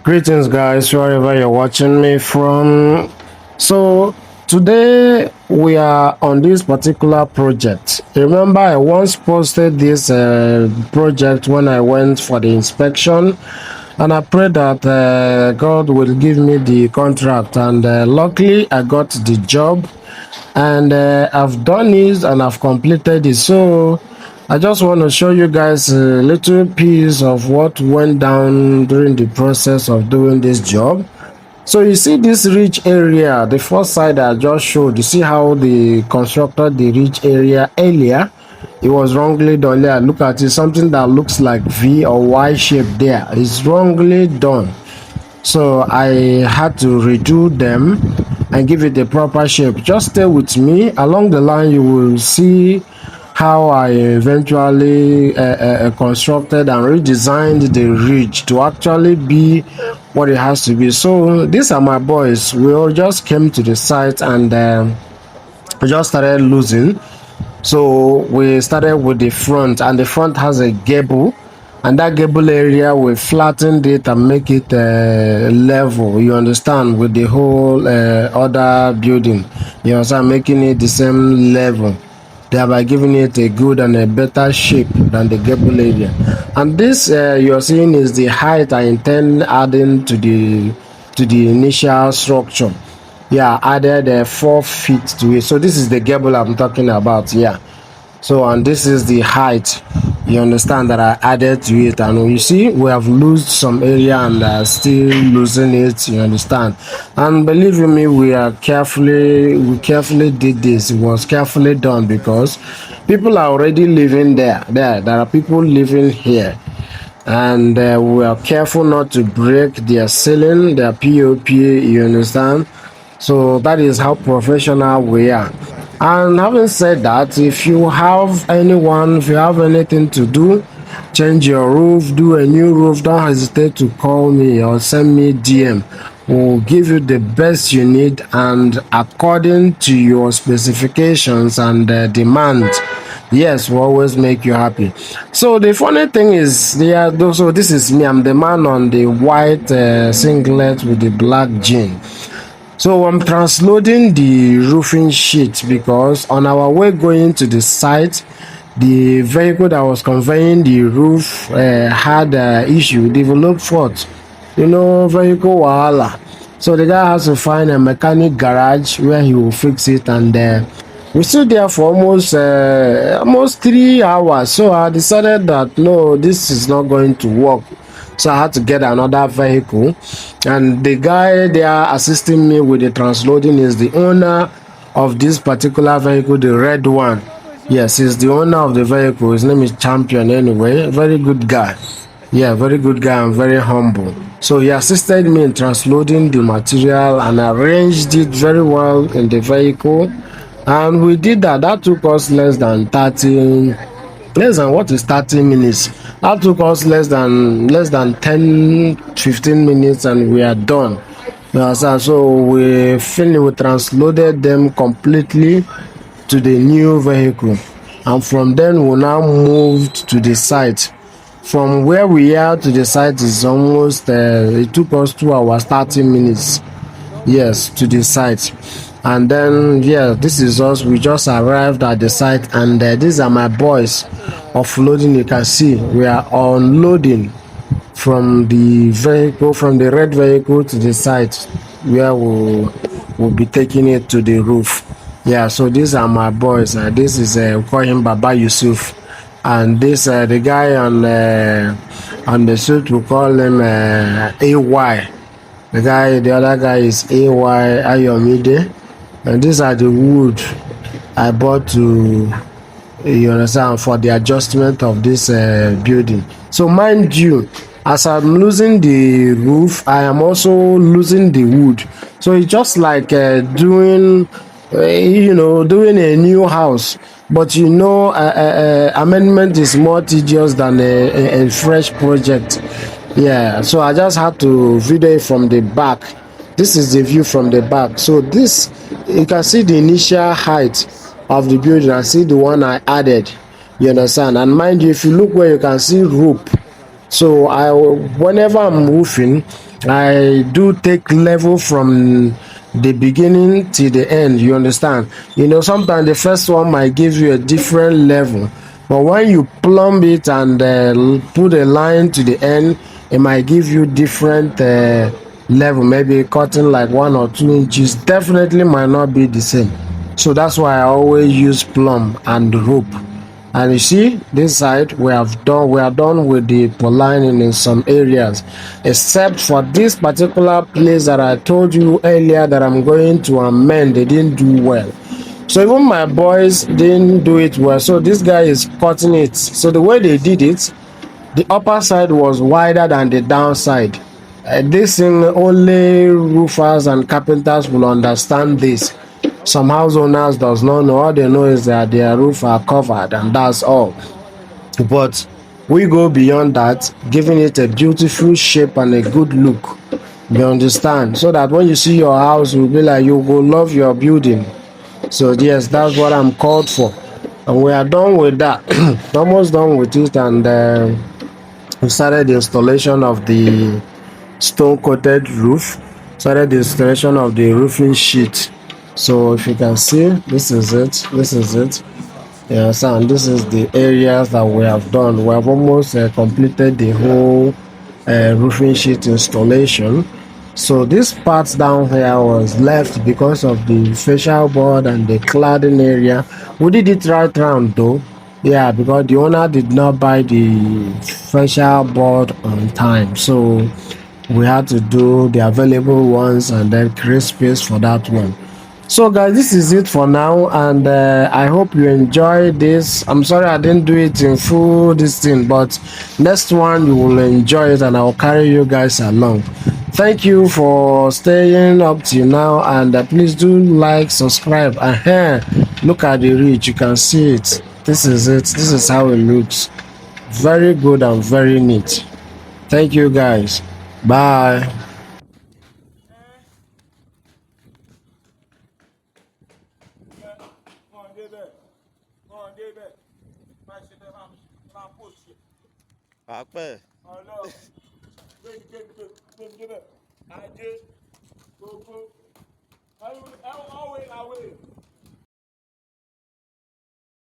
Greetings, guys, wherever you're watching me from. So, today we are on this particular project. Remember, I once posted this project when I went for the inspection, and I pray that God will give me the contract. And luckily, I got the job, and I've done it and I've completed it. So, I just want to show you guys a little piece of what went down during the process of doing this job. So you see this ridge area, the first side I just showed, you see how they constructed the ridge area earlier? It was wrongly done there. Look at it, something that looks like V or Y shape there. It's wrongly done. So I had to redo them and give it the proper shape. Just stay with me. Along the line, you will see how I eventually constructed and redesigned the ridge to actually be what it has to be. So these are my boys. We all just came to the site and just started losing. So we started with the front, and the front has a gable, and that gable area we flattened it and make it level, you understand, with the whole other building, you understand, making it the same level, thereby giving it a good and a better shape than the gable area. And this you're seeing is the height I intend adding to the initial structure. Yeah, added 4 feet to it. So this is the gable I'm talking about. Yeah, so and this is the height, you understand, that I added to it. And you see we have lost some area and still losing it, you understand. And believe in me, we carefully did this. It was carefully done because people are already living there are people living here, and we are careful not to break their ceiling, their pop, you understand. So that is how professional we are. And having said that, if you have anything to do, change your roof, do a new roof, don't hesitate to call me or send me DM. We'll give you the best you need and according to your specifications and demand. Yes, we always make you happy. So the funny thing is, so this is me. I'm the man on the white singlet with the black jean. So I'm transloading the roofing sheet because on our way going to the site, the vehicle that was conveying the roof had issue, developed fault. Vehicle wahala. So the guy has to find a mechanic garage where he will fix it, and we stood there for almost 3 hours. So I decided that no, this is not going to work. So I had to get another vehicle, and the guy there assisting me with the transloading is the owner of this particular vehicle, the red one. Yes, he's the owner of the vehicle. His name is Champion anyway. Very good guy. Yeah, very good guy and very humble. So he assisted me in transloading the material and arranged it very well in the vehicle. And we did that. That took us less than 30 minutes. That took us less than 10-15 minutes, and we are done. So we transloaded them completely to the new vehicle, and from then we now moved to the site. From where we are to the site is almost it took us 2 hours 30 minutes, yes, to the site. And then yeah, this is us. We just arrived at the site, and these are my boys offloading. You can see we are unloading from the vehicle, from the red vehicle to the site where we'll be taking it to the roof. Yeah, so these are my boys. This is we call him Baba Yusuf, and this the guy on the suit, we call him AY. The other guy is AY Ayomide. And these are the wood I bought to, you understand, for the adjustment of this building. So mind you, as I'm losing the roof, I am also losing the wood. So it's just like doing a new house. But amendment is more tedious than a fresh project. Yeah, so I just had to video it from the back. This is the view from the back. So this, you can see the initial height of the building and see the one I added, you understand. And mind you, if you look where you can see rope, so whenever I'm roofing, I do take level from the beginning to the end. You understand? Sometimes the first one might give you a different level, but when you plumb it and put a line to the end, it might give you different level. Maybe cutting like 1 or 2 inches definitely might not be the same. So that's why I always use plumb and rope. And you see this side we are done with the lining in some areas, except for this particular place that I told you earlier that I'm going to amend. They didn't do well, so even my boys didn't do it well. So this guy is cutting it. So the way they did it, the upper side was wider than the downside. This thing only roofers and carpenters will understand this. Some house owners does not know. All they know is that their roof are covered and that's all. But we go beyond that, giving it a beautiful shape and a good look. You understand? So that when you see your house, you'll be like, you will love your building. So yes, that's what I'm called for. And we are done with that. Almost done with it. And we started the installation of the stone coated roof, started the installation of the roofing sheet. So if you can see, this is it. Yes, and this is the areas that we have done. We have almost completed the whole roofing sheet installation. So this part down here was left because of the facial board and the cladding area. We did it right round though. Yeah, because the owner did not buy the facial board on time. So we had to do the available ones and then create space for that one. So guys, this is it for now, and I hope you enjoy this. I'm sorry I didn't do it in full this thing, but next one you will enjoy it and I'll carry you guys along. Thank you for staying up till now, and please do like, subscribe. Look at the reach, you can see it. This is it. This is how it looks. Very good and very neat. Thank you guys. Bye. Àpẹ.